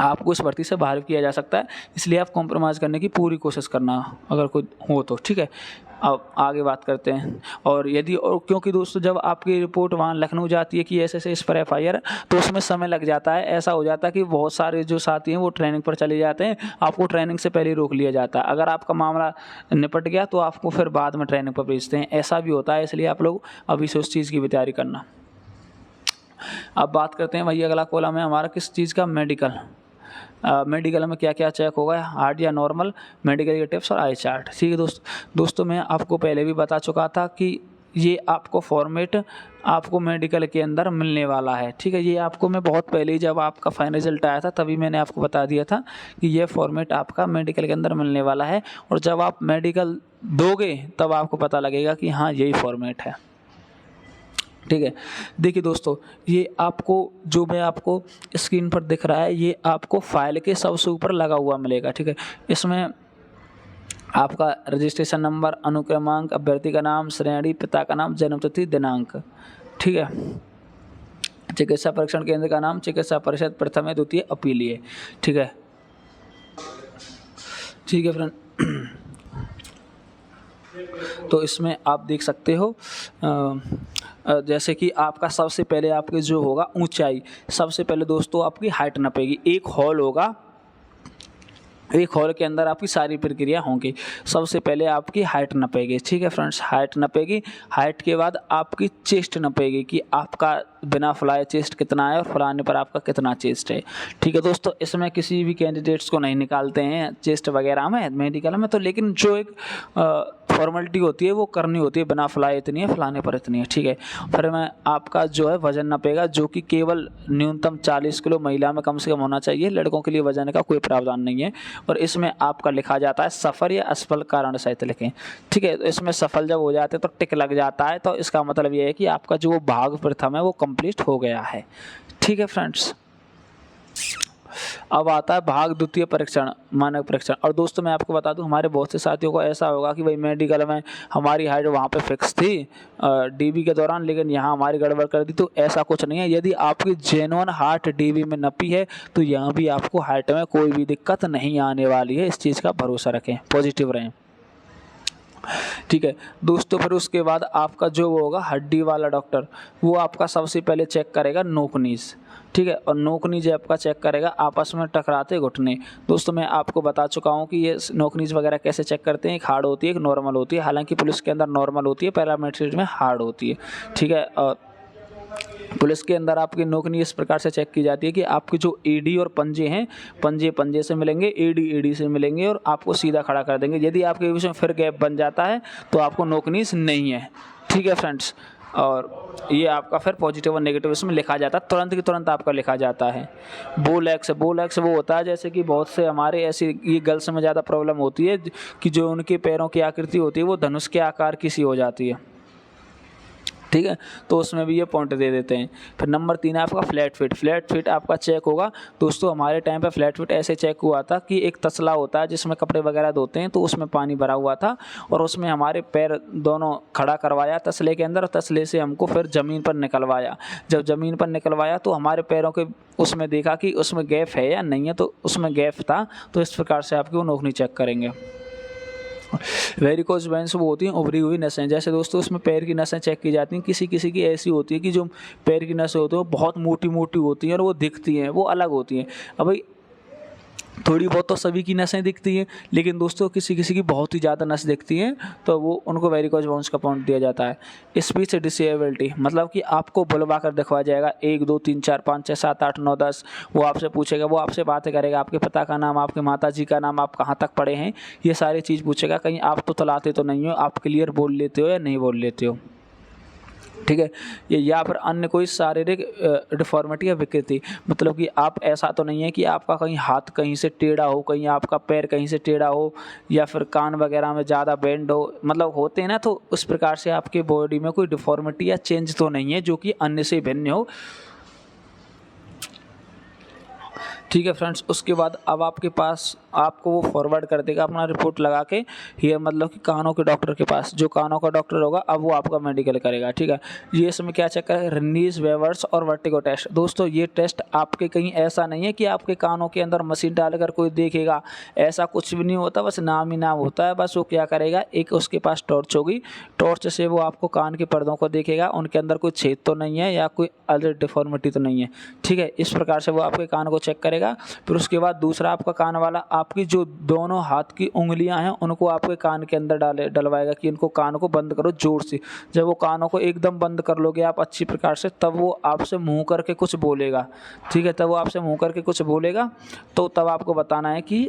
आपको इस भर्ती से बाहर किया जा सकता है, इसलिए आप कॉम्प्रोमाइज़ करने की पूरी कोशिश करना अगर कोई हो तो, ठीक है। अब आगे बात करते हैं। और क्योंकि दोस्तों जब आपकी रिपोर्ट वहाँ लखनऊ जाती है कि ऐसे इस पर FIR है, तो उसमें समय लग जाता है। ऐसा हो जाता है कि बहुत सारे जो साथी हैं वो ट्रेनिंग पर चले जाते हैं, आपको ट्रेनिंग से पहले रोक लिया जाता है। अगर आपका मामला निपट गया तो आपको फिर बाद में ट्रेनिंग पर भेजते हैं, ऐसा भी होता है। इसलिए आप लोग अभी से उस चीज़ की भी तैयारी करना। अब बात करते हैं भाई, अगला कॉलम है हमारा किस चीज़ का, मेडिकल। मेडिकल में क्या क्या चेक होगा, हार्ट या नॉर्मल, मेडिकल के टिप्स और आई चार्ट, ठीक है दोस्तों मैं आपको पहले भी बता चुका था कि ये आपको फॉर्मेट आपको मेडिकल के अंदर मिलने वाला है, ठीक है। ये आपको मैं बहुत पहले ही जब आपका फाइनल रिजल्ट आया था तभी मैंने आपको बता दिया था कि ये फॉर्मेट आपका मेडिकल के अंदर मिलने वाला है, और जब आप मेडिकल दोगे तब आपको पता लगेगा कि हाँ यही फॉर्मेट है, ठीक है। देखिए दोस्तों, ये आपको जो मैं आपको स्क्रीन पर दिख रहा है, ये आपको फाइल के सबसे ऊपर लगा हुआ मिलेगा, ठीक है। इसमें आपका रजिस्ट्रेशन नंबर, अनुक्रमांक, अभ्यर्थी का नाम, श्रेणी, पिता का नाम, जन्मतिथि, दिनांक, ठीक है। चिकित्सा परीक्षण केंद्र का नाम, चिकित्सा परिषद, प्रथम द्वितीय, अपीलीय, ठीक है, ठीक है फ्रेंड। तो इसमें आप देख सकते हो जैसे कि आपका सबसे पहले आपके जो होगा ऊंचाई, सबसे पहले दोस्तों आपकी हाइट नापेगी। एक हॉल होगा, एक हॉल के अंदर आपकी सारी प्रक्रिया होंगी। सबसे पहले आपकी हाइट नपेगी, ठीक है फ्रेंड्स, हाइट नपेगी। हाइट के बाद आपकी चेस्ट नपेगी कि आपका बिना फ्लाई चेस्ट कितना है और फलाने पर आपका कितना चेस्ट है, ठीक है दोस्तों। इसमें किसी भी कैंडिडेट्स को नहीं निकालते हैं चेस्ट वगैरह में मेडिकल में, तो लेकिन जो एक फॉर्मेलिटी होती है वो करनी होती है, बिना फ्लाई इतनी है, फलाने पर इतनी है, ठीक है। फिर मैं आपका जो है वजन नपेगा, जो कि केवल न्यूनतम 40 किलो महिला में कम से कम होना चाहिए, लड़कों के लिए वजन का कोई प्रावधान नहीं है। और इसमें आपका लिखा जाता है सफल या असफल कारण सहित लिखें, ठीक है। तो इसमें सफल जब हो जाते हैं तो टिक लग जाता है, तो इसका मतलब ये है कि आपका जो भाग प्रथम है वो कंप्लीट हो गया है, ठीक है फ्रेंड्स। अब आता है भाग द्वितीय परीक्षण, मानक परीक्षण। और दोस्तों मैं आपको बता दूं, हमारे बहुत से साथियों को ऐसा होगा कि भाई मेडिकल में हमारी हाइट वहाँ पे फिक्स थी DB के दौरान, लेकिन यहाँ हमारी गड़बड़ कर दी। तो ऐसा कुछ नहीं है, यदि आपकी जेन्युइन हाइट DB में नपी है तो यहाँ भी आपको हाइट में कोई भी दिक्कत नहीं आने वाली है। इस चीज़ का भरोसा रखें, पॉजिटिव रहें, ठीक है दोस्तों। फिर उसके बाद आपका जो होगा हड्डी वाला डॉक्टर, वो आपका सबसे पहले चेक करेगा नोकनीस, ठीक है। और नोकनीज आपका चेक करेगा आपस में टकराते घुटने। दोस्तों मैं आपको बता चुका हूँ कि ये नोकनीज वगैरह कैसे चेक करते हैं, एक हार्ड होती है, एक नॉर्मल होती है। हालांकि पुलिस के अंदर नॉर्मल होती है, पैरामेट्रिक में हार्ड होती है, ठीक है। और पुलिस के अंदर आपकी नोकनी इस प्रकार से चेक की जाती है कि आपके जो एडी और पंजे हैं, पंजे से मिलेंगे, एडी से मिलेंगे और आपको सीधा खड़ा कर देंगे। यदि आपके बीच में फिर गैप बन जाता है तो आपको नोकनीस नहीं है, ठीक है फ्रेंड्स। और ये आपका फिर पॉजिटिव और नेगेटिव इसमें लिखा जाता है, तुरंत की तुरंत आपका लिखा जाता है। बोल एक्स वो होता है जैसे कि बहुत से हमारे ऐसी ये गर्ल्स में ज़्यादा प्रॉब्लम होती है कि जो उनके पैरों की आकृति होती है वो धनुष के आकार की सी हो जाती है, ठीक है। तो उसमें भी ये पॉइंट दे देते हैं। फिर नंबर 3 है आपका फ्लैट फिट आपका चेक होगा। दोस्तों हमारे टाइम पे फ्लैट फिट ऐसे चेक हुआ था कि एक तसला होता है जिसमें कपड़े वगैरह धोते हैं, तो उसमें पानी भरा हुआ था और उसमें हमारे पैर दोनों खड़ा करवाया तसले के अंदर, तसले से हमको फिर ज़मीन पर निकलवाया। जब ज़मीन पर निकलवाया तो हमारे पैरों के उसमें देखा कि उसमें गैप है या नहीं है, तो उसमें गैप था। तो इस प्रकार से आपकी वो नोकनी चेक करेंगे। वेरिकोज वेन्स वो होती हैं उभरी हुई नसें, जैसे दोस्तों उसमें पैर की नसें चेक की जाती हैं। किसी की ऐसी होती है कि जो पैर की नसें होती हैं वो बहुत मोटी होती हैं और वो दिखती हैं, वो अलग होती हैं। अब भाई थोड़ी बहुत तो सभी की नसें दिखती हैं, लेकिन दोस्तों किसी की बहुत ही ज़्यादा नस दिखती हैं, तो वो उनको वेरिकोज वेन्स का पॉइंट दिया जाता है। स्पीच डिसेबिलिटी मतलब कि आपको बुलवा कर दिखवाया जाएगा 1 2 3 4 5 6 7 8 9 10, वो आपसे पूछेगा, वो आपसे बातें करेगा, आपके पिता का नाम, आपके माता जी का नाम, आप कहाँ तक पढ़े हैं, ये सारी चीज़ पूछेगा। कहीं आप तो तलाते तो नहीं हो, आप क्लियर बोल लेते हो या नहीं बोल लेते हो, ठीक है। ये या फिर अन्य कोई शारीरिक डिफॉर्मिटी या विकृति, मतलब कि आप ऐसा तो नहीं है कि आपका कहीं हाथ कहीं से टेढ़ा हो, कहीं आपका पैर कहीं से टेढ़ा हो, या फिर कान वगैरह में ज़्यादा बेंड हो, मतलब होते हैं ना, तो उस प्रकार से आपके बॉडी में कोई डिफॉर्मिटी या चेंज तो नहीं है जो कि अन्य से भिन्न हो, ठीक है फ्रेंड्स। उसके बाद अब आपके पास आपको वो फॉरवर्ड कर देगा अपना रिपोर्ट लगा के, ये मतलब कि कानों के डॉक्टर के पास। जो कानों का डॉक्टर होगा अब वो आपका मेडिकल करेगा, ठीक है। ये इसमें क्या चेक करेगा, रनीज, वेवर्स और वर्टिगो टेस्ट। दोस्तों ये टेस्ट आपके कहीं ऐसा नहीं है कि आपके कानों के अंदर मशीन डालकर कोई देखेगा, ऐसा कुछ भी नहीं होता, बस नाम ही नाम होता है। बस वो क्या करेगा, एक उसके पास टॉर्च होगी, टॉर्च से वो आपको कान के पर्दों को देखेगा, उनके अंदर कोई छेद तो नहीं है या कोई अदर डिफॉर्मिटी तो नहीं है, ठीक है। इस प्रकार से वो आपके कान को चेक करेगा। फिर उसके बाद दूसरा आपका कान वाला आपकी जो दोनों हाथ की उंगलियां हैं उनको आपके कान के अंदर डलवाएगा कि इनको कान को बंद करो जोर से। जब वो कानों को एकदम बंद कर लोगे आप अच्छी प्रकार से, तब वो आपसे मुंह करके कुछ बोलेगा, ठीक है। तब वो आपसे मुंह करके कुछ बोलेगा तो तब आपको बताना है कि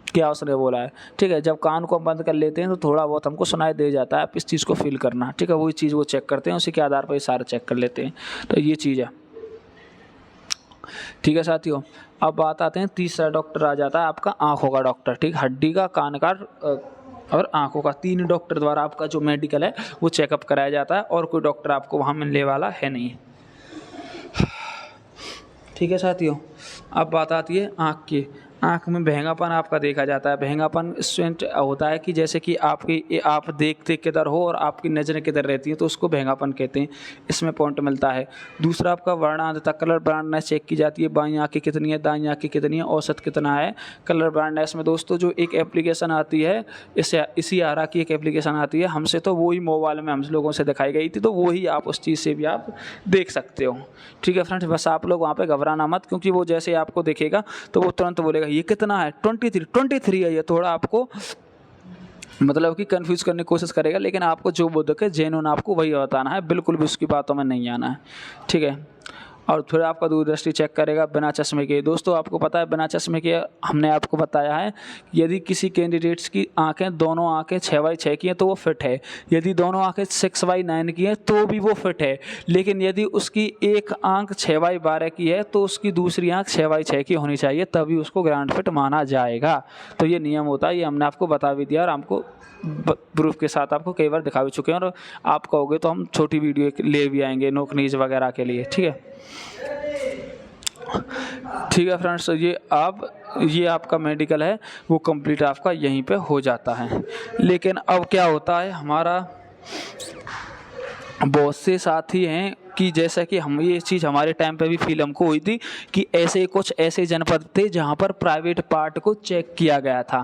क्या उसने बोला है, ठीक है। जब कान को हम बंद कर लेते हैं तो थोड़ा बहुत हमको सुनाई दे जाता है, आप इस चीज़ को फील करना, ठीक है। वही चीज़ वो चेक करते हैं, उसी के आधार पर ये सारे चेक कर लेते हैं। तो ये चीज़ है, ठीक है साथियों। अब बात आते हैं, तीसरा डॉक्टर आ जाता है आपका आँखों का डॉक्टर, ठीक। हड्डी का, कान का और आँखों का, 3 डॉक्टर द्वारा आपका जो मेडिकल है वो चेकअप कराया जाता है और कोई डॉक्टर आपको वहाँ मिलने वाला है नहीं, ठीक है साथियों। अब बात आती है आँख की। आँख में भेंगापन आपका देखा जाता है। भेंगापन इसमें होता है कि जैसे कि आप देखते किधर हो और आपकी नज़रें किधर रहती हैं, तो उसको भेंगापन कहते हैं, इसमें पॉइंट मिलता है। दूसरा आपका वर्णांधता, कलर ब्राइटनेस चेक की जाती है, बाईं आँख की कितनी है, दाईं आँख की कितनी है, औसत कितना है। कलर ब्राइटनेस में दोस्तों जो एक एप्लीकेशन आती है, इसी आरा की एक एप्लीकेशन आती है, हमसे तो वही मोबाइल में हम लोगों से दिखाई गई थी, तो वही आप उस चीज़ से भी आप देख सकते हो, ठीक है फ्रेंड्स। बस आप लोग वहाँ पे घबराना मत, क्योंकि वो जैसे आपको देखेगा तो वो तुरंत बोलेगा ये कितना है, 23 है। ये थोड़ा आपको मतलब कि कंफ्यूज करने की कोशिश करेगा, लेकिन आपको जो वो देखे जेन्युइन आपको वही बताना है, बिल्कुल भी उसकी बातों में नहीं आना है, ठीक है। और फिर आपका दूरदृष्टि चेक करेगा बिना चश्मे के। दोस्तों आपको पता है बिना चश्मे के, हमने आपको बताया है यदि किसी कैंडिडेट्स की आंखें, दोनों आंखें 6/6 की हैं तो वो फिट है, यदि दोनों आंखें 6/9 की हैं तो भी वो फिट है। लेकिन यदि उसकी एक आंख 6/12 की है तो उसकी दूसरी आंख 6/6 की होनी चाहिए, तभी उसको ग्रैंड फिट माना जाएगा। तो ये नियम होता है, ये हमने आपको बता भी दिया और हमको प्रूफ के साथ आपको कई बार दिखा भी चुके हैं, और आप कहोगे तो हम छोटी वीडियो ले भी आएंगे नोकनीज वगैरह के लिए, ठीक है। ठीक है फ्रेंड्स, ये आपका मेडिकल है वो कंप्लीट आपका यहीं पे हो जाता है। लेकिन अब क्या होता है, हमारा बहुत से साथी हैं कि जैसा कि हम ये चीज़ हमारे टाइम पे भी फील हमको हुई थी कि कुछ ऐसे जनपद थे जहाँ पर प्राइवेट पार्ट को चेक किया गया था,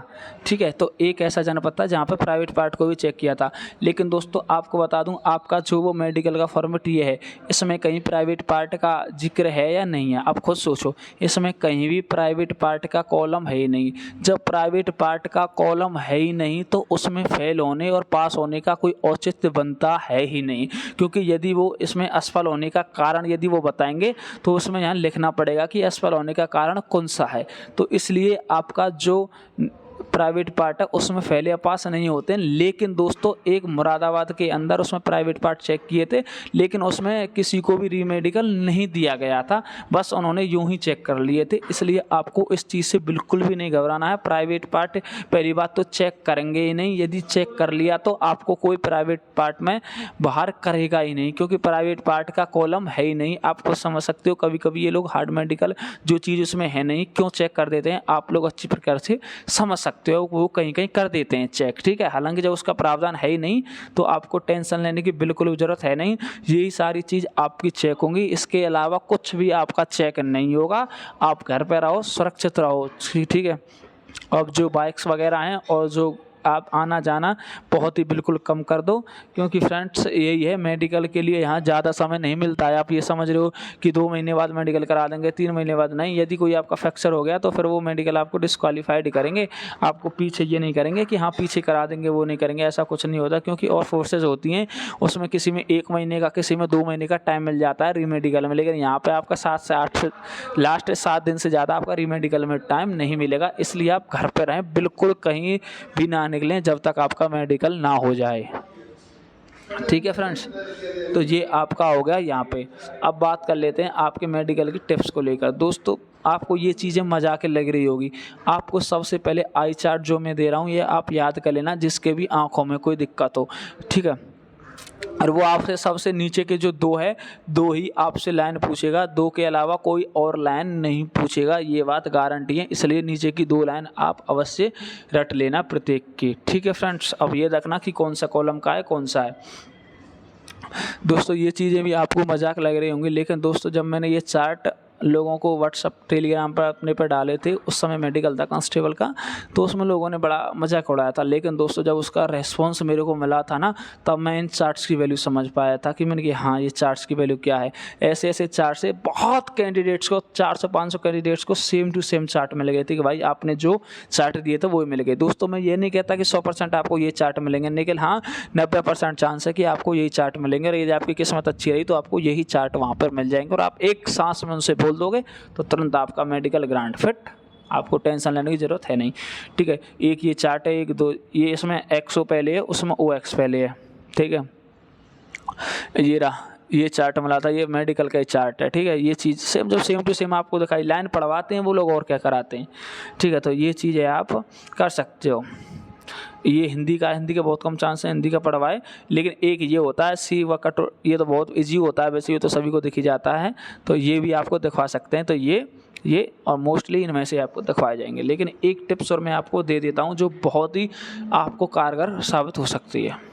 ठीक है। तो एक ऐसा जनपद था जहाँ पर प्राइवेट पार्ट को भी चेक किया था। लेकिन दोस्तों आपको बता दूं, आपका जो वो मेडिकल का फॉर्मेट ये है, इसमें कहीं प्राइवेट पार्ट का जिक्र है या नहीं है, आप खुद सोचो। इसमें कहीं भी प्राइवेट पार्ट का कॉलम है ही नहीं। जब प्राइवेट पार्ट का कॉलम है ही नहीं तो उसमें फेल होने और पास होने का कोई औचित्य बनता है ही नहीं, क्योंकि यदि वो इसमें असफल होने का कारण यदि वो बताएंगे तो उसमें यहाँ लिखना पड़ेगा कि असफल होने का कारण कौन सा है। तो इसलिए आपका जो प्राइवेट पार्ट है उसमें फेल या पास नहीं होते हैं। लेकिन दोस्तों एक मुरादाबाद के अंदर उसमें प्राइवेट पार्ट चेक किए थे, लेकिन उसमें किसी को भी रीमेडिकल नहीं दिया गया था, बस उन्होंने यूं ही चेक कर लिए थे। इसलिए आपको इस चीज़ से बिल्कुल भी नहीं घबराना है। प्राइवेट पार्ट पहली बात तो चेक करेंगे ही नहीं, यदि चेक कर लिया तो आपको कोई प्राइवेट पार्ट में बाहर करेगा ही नहीं, क्योंकि प्राइवेट पार्ट का कॉलम है ही नहीं। आपको समझ सकते हो कभी कभी ये लोग हार्ड मेडिकल जो चीज़ उसमें है नहीं क्यों चेक कर देते हैं, आप लोग अच्छी प्रकार से समझ सकते हो। वो कहीं कहीं कर देते हैं चेक, ठीक है। हालांकि जब उसका प्रावधान है ही नहीं तो आपको टेंशन लेने की बिल्कुल भी जरूरत है नहीं। यही सारी चीज़ आपकी चेक होंगी, इसके अलावा कुछ भी आपका चेक नहीं होगा। आप घर पे रहो, सुरक्षित रहो, ठीक है। अब जो बाइक्स वगैरह हैं और जो आप आना जाना बहुत ही बिल्कुल कम कर दो, क्योंकि फ्रेंड्स यही है, मेडिकल के लिए यहाँ ज़्यादा समय नहीं मिलता है। आप ये समझ रहे हो कि 2 महीने बाद मेडिकल करा देंगे, 3 महीने बाद नहीं। यदि कोई आपका फ्रैक्चर हो गया तो फिर वो मेडिकल आपको डिस्क्वालीफाइड करेंगे, आपको पीछे ये नहीं करेंगे कि हाँ पीछे करा देंगे, वो नहीं करेंगे, ऐसा कुछ नहीं होता। क्योंकि और फोर्सेज होती हैं, उसमें किसी में 1 महीने का, किसी में 2 महीने का टाइम मिल जाता है रीमेडिकल में, लेकिन यहाँ पर आपका 7 से 8 लास्ट 7 दिन से ज़्यादा आपका रीमेडिकल में टाइम नहीं मिलेगा। इसलिए आप घर पर रहें, बिल्कुल कहीं भी ना निकलें जब तक आपका मेडिकल ना हो जाए, ठीक है फ्रेंड्स। तो ये आपका हो गया यहाँ पे। अब बात कर लेते हैं आपके मेडिकल की टिप्स को लेकर। दोस्तों आपको ये चीज़ें मजाक लग रही होगी, आपको सबसे पहले आई चार्ट जो मैं दे रहा हूँ ये आप याद कर लेना, जिसके भी आँखों में कोई दिक्कत हो, ठीक है। और वो आपसे सबसे नीचे के जो 2 है, 2 ही आपसे लाइन पूछेगा, 2 के अलावा कोई और लाइन नहीं पूछेगा, ये बात गारंटी है। इसलिए नीचे की 2 लाइन आप अवश्य रट लेना प्रत्येक की, ठीक है फ्रेंड्स। अब ये रखना कि कौन सा कॉलम का है, कौन सा है। दोस्तों ये चीज़ें भी आपको मजाक लग रही होंगी, लेकिन दोस्तों जब मैंने ये चार्ट लोगों को व्हाट्सअप टेलीग्राम पर अपने पर डाले थे, उस समय मेडिकल था कांस्टेबल का, तो उसमें लोगों ने बड़ा मजाक उड़ाया था। लेकिन दोस्तों जब उसका रेस्पॉन्स मेरे को मिला था ना, तब मैं इन चार्ट्स की वैल्यू समझ पाया था कि मैंने कि हाँ ये चार्ट्स की वैल्यू क्या है। ऐसे ऐसे चार्ट से बहुत कैंडिडेट्स को 400-500 कैंडिडेट्स को सेम टू सेम चार्ट मिल गए थे कि भाई आपने जो चार्ट दिए थे वो मिल गए। दोस्तों मैं ये नहीं कहता कि 100% आपको ये चार्ट मिलेंगे, लेकिन हाँ 90% चांस है कि आपको यही चार्ट मिलेंगे। और यदि आपकी किस्मत अच्छी रही तो आपको यही चार्ट वहाँ पर मिल जाएंगे, और आप एक सांस में उनसे बोल दोगे तो तुरंत आपका मेडिकल ग्रांट फिट, आपको टेंशन लेने की ज़रूरत है नहीं, ठीक है। एक ये चार्ट है, 1 2 ये इसमें XO पहले है, उसमें OX पहले है, ठीक है। ये रहा, ये चार्ट मिला था, ये मेडिकल का चार्ट है, ठीक है। ये चीज़ सेम जब सेम टू सेम आपको दिखाई, लाइन पढ़वाते हैं वो लोग और क्या कराते हैं, ठीक है। तो ये चीज़ें आप कर सकते हो। ये हिंदी का बहुत कम चांस है हिंदी का पढ़वाए, लेकिन एक ये होता है सी व कट, ये तो बहुत इजी होता है वैसे, ये तो सभी को दिखी जाता है, तो ये भी आपको दिखवा सकते हैं। तो ये और मोस्टली इनमें से आपको दिखवाए जाएंगे। लेकिन एक टिप्स और मैं आपको दे देता हूँ जो बहुत ही आपको कारगर साबित हो सकती है।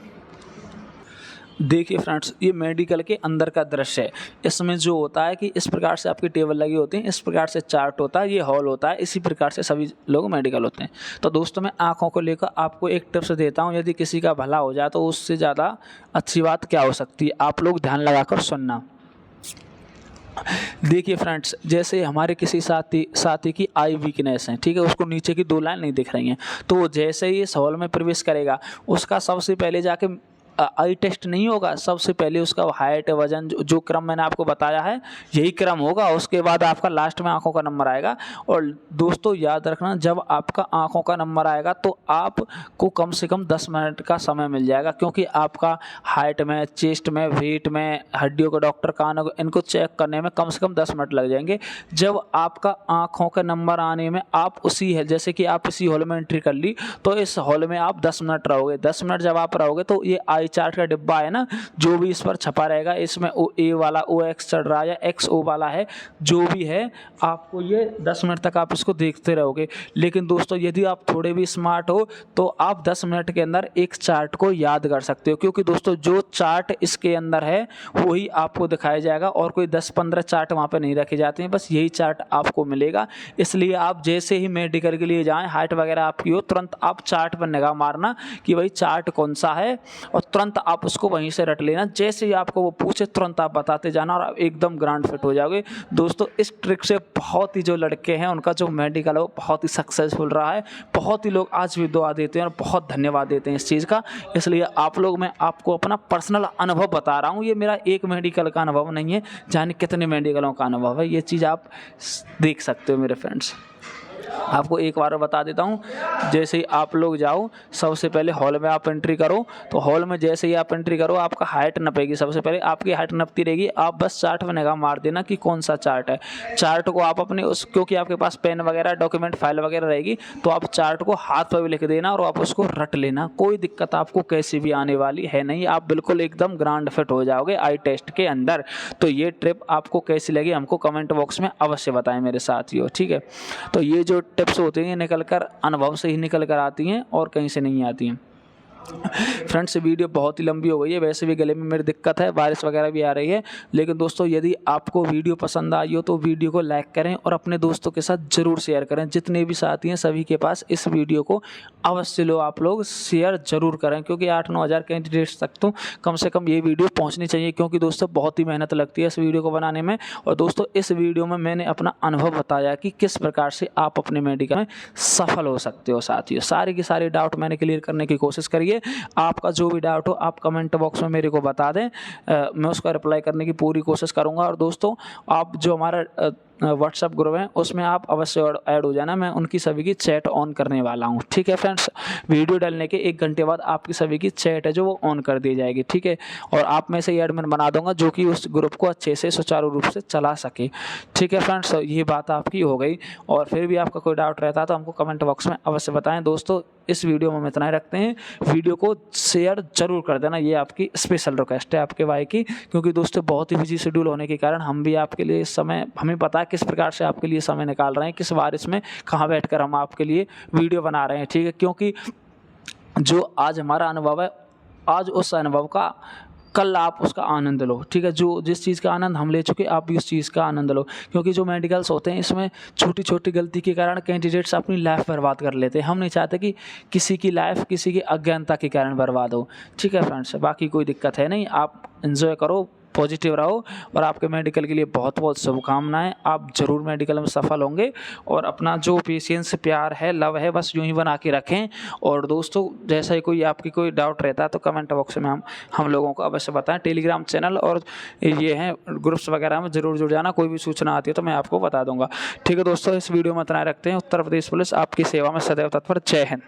देखिए फ्रेंड्स, ये मेडिकल के अंदर का दृश्य है। इसमें जो होता है कि इस प्रकार से आपकी टेबल लगी होती है, इस प्रकार से चार्ट होता है, ये हॉल होता है, इसी प्रकार से सभी लोग मेडिकल होते हैं। तो दोस्तों मैं आँखों को लेकर आपको एक टिप्स देता हूँ, यदि किसी का भला हो जाए तो उससे ज़्यादा अच्छी बात क्या हो सकती है। आप लोग ध्यान लगाकर सुनना। देखिए फ्रेंड्स, जैसे हमारे किसी साथी की आई वीकनेस है, ठीक है, उसको नीचे की 2 लाइन नहीं दिख रही हैं, तो जैसे ही इस हॉल में प्रवेश करेगा उसका सबसे पहले जाके आई टेस्ट नहीं होगा, सबसे पहले उसका हाइट, वजन, जो क्रम मैंने आपको बताया है यही क्रम होगा। उसके बाद आपका लास्ट में आंखों का नंबर आएगा। और दोस्तों याद रखना, जब आपका आंखों का नंबर आएगा तो आपको कम से कम 10 मिनट का समय मिल जाएगा, क्योंकि आपका हाइट में, चेस्ट में, वेट में, हड्डियों का डॉक्टर, कानों को, इनको चेक करने में कम से कम 10 मिनट लग जाएंगे। जब आपका आंखों का नंबर आने में आप जैसे कि आप इसी हॉल में एंट्री कर ली, तो इस हॉल में आप 10 मिनट रहोगे। 10 मिनट जब आप रहोगे तो ये आई चार्ट का डिब्बा है ना, जो भी इस पर छपा रहेगा, इसमें OA वाला, OX चढ़ रहा है या XO वाला है, जो भी है, आपको ये 10 मिनट तक आप इसको देखते रहोगे। लेकिन दोस्तों यदि आप थोड़े भी स्मार्ट हो तो आप 10 मिनट के अंदर एक चार्ट को याद कर सकते हो, क्योंकि दोस्तों जो चार्ट इसके अंदर है वही आपको दिखाया जाएगा, और कोई 10-15 चार्ट वहाँ पर नहीं रखे जाते हैं, बस यही चार्ट आपको मिलेगा। इसलिए आप जैसे ही मेडिकल के लिए जाएँ, हाइट वगैरह आपकी हो, तुरंत आप चार्ट पर निगाह मारना कि भाई चार्ट कौन सा है, और तुरंत आप उसको वहीं से रट लेना। जैसे ही आपको वो पूछे तुरंत आप बताते जाना, और आप एकदम ग्रांड फिट हो जाओगे। दोस्तों इस ट्रिक से बहुत ही जो लड़के हैं उनका जो मेडिकल है वो बहुत ही सक्सेसफुल रहा है। बहुत ही लोग आज भी दुआ देते हैं और बहुत धन्यवाद देते हैं इस चीज़ का। इसलिए आप लोग, मैं आपको अपना पर्सनल अनुभव बता रहा हूँ, ये मेरा एक मेडिकल का अनुभव नहीं है, जाने कितने मेडिकलों का अनुभव है। ये चीज़ आप देख सकते हो मेरे फ्रेंड्स। आपको एक बार बता देता हूँ, जैसे ही आप लोग जाओ, सबसे पहले हॉल में आप एंट्री करो, तो हॉल में जैसे ही आप एंट्री करो आपका हाइट नपेगी। सबसे पहले आपकी हाइट नपती रहेगी, आप बस चार्ट में निगाह मार देना कि कौन सा चार्ट है। चार्ट को आप अपने क्योंकि आपके पास पेन वगैरह, डॉक्यूमेंट, फाइल वगैरह रहेगी, तो आप चार्ट को हाथ पर भी लिख देना और आप उसको रट लेना। कोई दिक्कत आपको कैसी भी आने वाली है नहीं, आप बिल्कुल एकदम ग्रांड फिट हो जाओगे आई टेस्ट के अंदर। तो ये ट्रिप आपको कैसी लगी हमको कमेंट बॉक्स में अवश्य बताएं मेरे साथियों, ठीक है। तो ये जो टिप्स होती हैं निकल कर अनुभव से ही निकल कर आती हैं और कहीं से नहीं आती हैं। फ्रेंड्स वीडियो बहुत ही लंबी हो गई है, वैसे भी गले में मेरी दिक्कत है, बारिश वगैरह भी आ रही है। लेकिन दोस्तों यदि आपको वीडियो पसंद आई हो तो वीडियो को लाइक करें और अपने दोस्तों के साथ ज़रूर शेयर करें। जितने भी साथी हैं सभी के पास इस वीडियो को अवश्य लो आप लोग शेयर ज़रूर करें, क्योंकि 8-9 हज़ार कैंडिडेट्स तक तो कम से कम ये वीडियो पहुँचनी चाहिए, क्योंकि दोस्तों बहुत ही मेहनत लगती है इस वीडियो को बनाने में। और दोस्तों इस वीडियो में मैंने अपना अनुभव बताया कि किस प्रकार से आप अपने मेडिकल में सफल हो सकते हो। साथियों सारे के सारे डाउट मैंने क्लियर करने की कोशिश करी है। आपका जो भी डाउट हो आप कमेंट बॉक्स में मेरे को बता दें, मैं उसका रिप्लाई करने की पूरी कोशिश करूंगा। और दोस्तों आप जो हमारा व्हाट्सएप ग्रुप है उसमें आप अवश्य ऐड हो जाना। मैं उनकी सभी की चैट ऑन करने वाला हूँ, ठीक है फ्रेंड्स। वीडियो डालने के 1 घंटे बाद आपकी सभी की चैट है जो वो ऑन कर दी जाएगी, ठीक है। और आप में से एडमिन बना दूंगा जो कि उस ग्रुप को अच्छे से सुचारू रूप से चला सके, ठीक है फ्रेंड्स। ये बात आपकी हो गई। और फिर भी आपका कोई डाउट रहता है तो हमको कमेंट बॉक्स में अवश्य बताएं। दोस्तों इस वीडियो में हम इतना ही रखते हैं, वीडियो को शेयर जरूर कर देना, ये आपकी स्पेशल रिक्वेस्ट है आपके भाई की, क्योंकि दोस्तों बहुत ही बिजी शेड्यूल होने के कारण हम भी आपके लिए इस समय, हमें पता है किस प्रकार से आपके लिए समय निकाल रहे हैं, किस बारिश में कहाँ बैठकर हम आपके लिए वीडियो बना रहे हैं, ठीक है। क्योंकि जो आज हमारा अनुभव है, आज उस अनुभव का कल आप उसका आनंद लो, ठीक है। जो जिस चीज़ का आनंद हम ले चुके आप भी उस चीज़ का आनंद लो, क्योंकि जो मेडिकल्स होते हैं इसमें छोटी छोटी गलती के कारण कैंडिडेट्स अपनी लाइफ बर्बाद कर लेते हैं। हम नहीं चाहते कि किसी की लाइफ किसी की अज्ञानता के कारण बर्बाद हो, ठीक है फ्रेंड्स। बाकी कोई दिक्कत है नहीं, आप एंजॉय करो, पॉजिटिव रहो और आपके मेडिकल के लिए बहुत बहुत शुभकामनाएं। आप जरूर मेडिकल में सफल होंगे और अपना जो पेशेंस, प्यार है, लव है, बस यूं ही बना के रखें। और दोस्तों जैसा ही कोई आपकी कोई डाउट रहता है तो कमेंट बॉक्स में हम लोगों को अवश्य बताएं। टेलीग्राम चैनल और ये हैं ग्रुप्स वगैरह में जरूर जुड़ जाना, कोई भी सूचना आती है तो मैं आपको बता दूंगा, ठीक है दोस्तों। इस वीडियो में इतना रखते हैं। उत्तर प्रदेश पुलिस आपकी सेवा में सदैव तत्पर। जय हिंद।